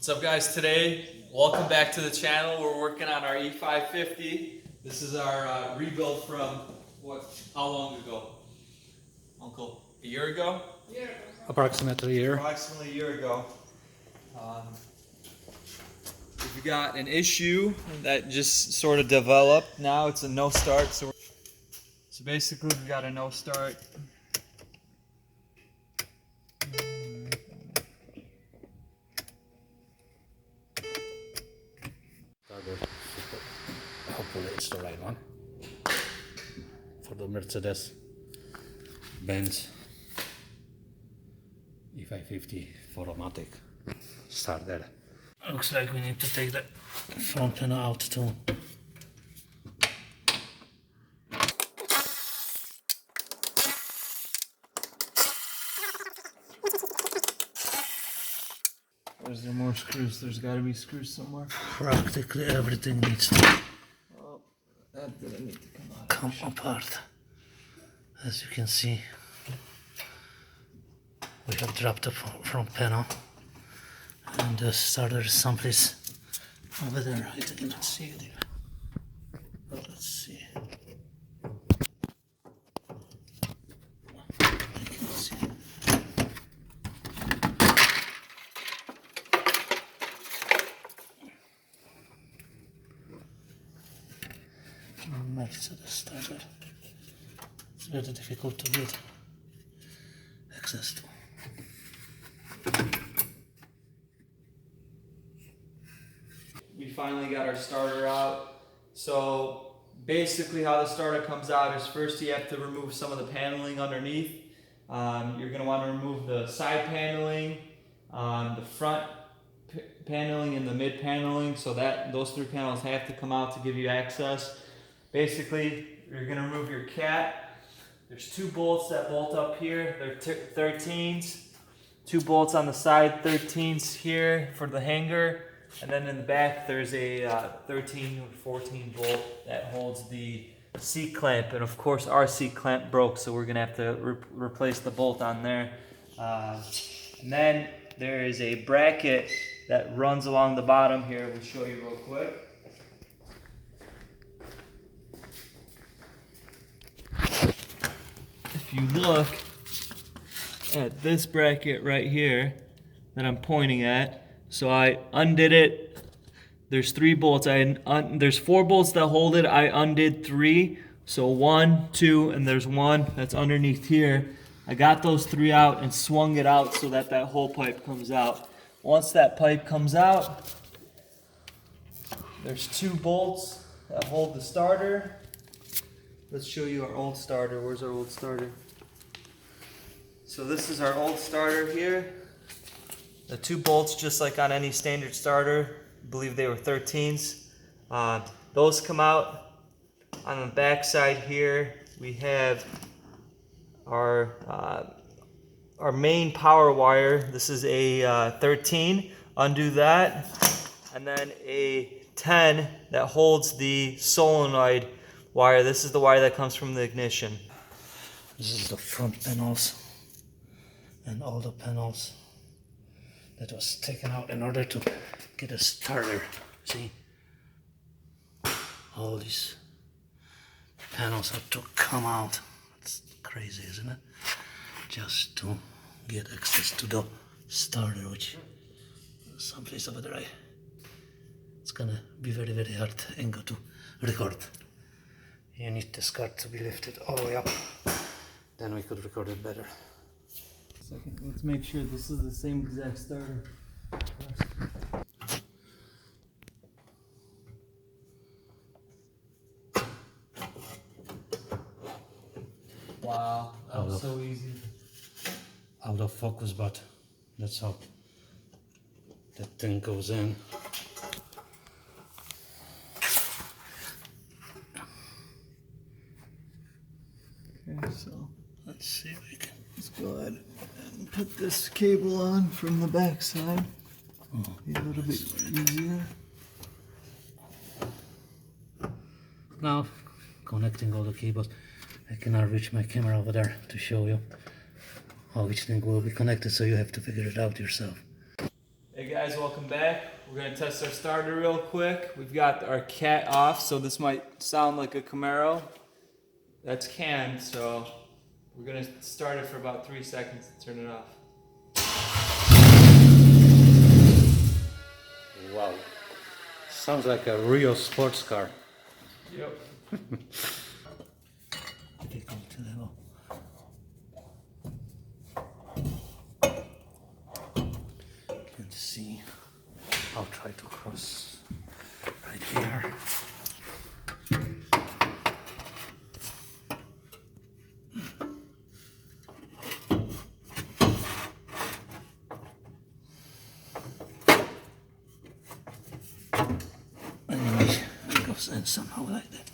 What's up, guys? Today, welcome back to the channel. We're working on our E550. This is our rebuild from how long ago? Uncle, a year ago? Approximately a year. Approximately a year ago. We've got an issue that just sort of developed. Now it's a no start. So basically we've got a no start. Hopefully it's the right one for the Mercedes Benz E550 4Matic starter. Looks like we need to take the front panel out too. Is there more screws? There's got to be screws somewhere. Practically everything needs to Oh, that didn't need to come out. come apart. As you can see, we have dropped the front panel and the starter is someplace over there. I cannot see it here. But let's see. I can see it. Mercedes starter. It's very difficult to get access to. We finally got our starter out. So basically how the starter comes out is first you have to remove some of the paneling underneath. You're going to want to remove the side paneling, the front paneling and the mid paneling, so that those three panels have to come out to give you access. Basically, you're going to remove your cat. There's two bolts that bolt up here. They're 13s. Two bolts on the side, 13s here for the hanger. And then in the back, there's a 13 or 14 bolt that holds the C-clamp. And of course, our C-clamp broke, so we're going to have to replace the bolt on there. And then there is a bracket that runs along the bottom here. We'll show you real quick. If you look at this bracket right here that I'm pointing at, so I undid it. There's three bolts. There's four bolts that hold it. I undid three. So 1, 2, and there's one that's underneath here. I got those three out and swung it out so that that whole pipe comes out. Once that pipe comes out, there's two bolts that hold the starter. Let's show you our old starter. Where's our old starter? So this is our old starter here. The two bolts, just like on any standard starter, I believe they were 13s. Those come out. On the back side here, we have our main power wire. This is a 13. Undo that. And then a 10 that holds the solenoid wire. This is the wire that comes from the ignition. This is the front panels and all the panels that was taken out in order to get a starter. See, all these panels have to come out. It's crazy, isn't it? Just to get access to the starter, which is someplace over there. It's gonna be very, very hard angle to record. You need this card to be lifted all the way up. Then we could record it better. Second, let's make sure this is the same exact starter. Wow, that was so easy. Out of focus, but that's how that thing goes in. Okay, so Let's see if we can. let's go ahead and put this cable on from the back side. Be a little bit easier. Now, connecting all the cables. I cannot reach my camera over there to show you how each thing will be connected, so you have to figure it out yourself. Hey guys, welcome back. We're gonna test our starter real quick. We've got our cat off, so this might sound like a Camaro. That's canned, so we're gonna start it for about 3 seconds and turn it off. Wow. Sounds like a real sports car. Yep. Can see. I'll try to cross right here. Anyway, it goes in somehow like that.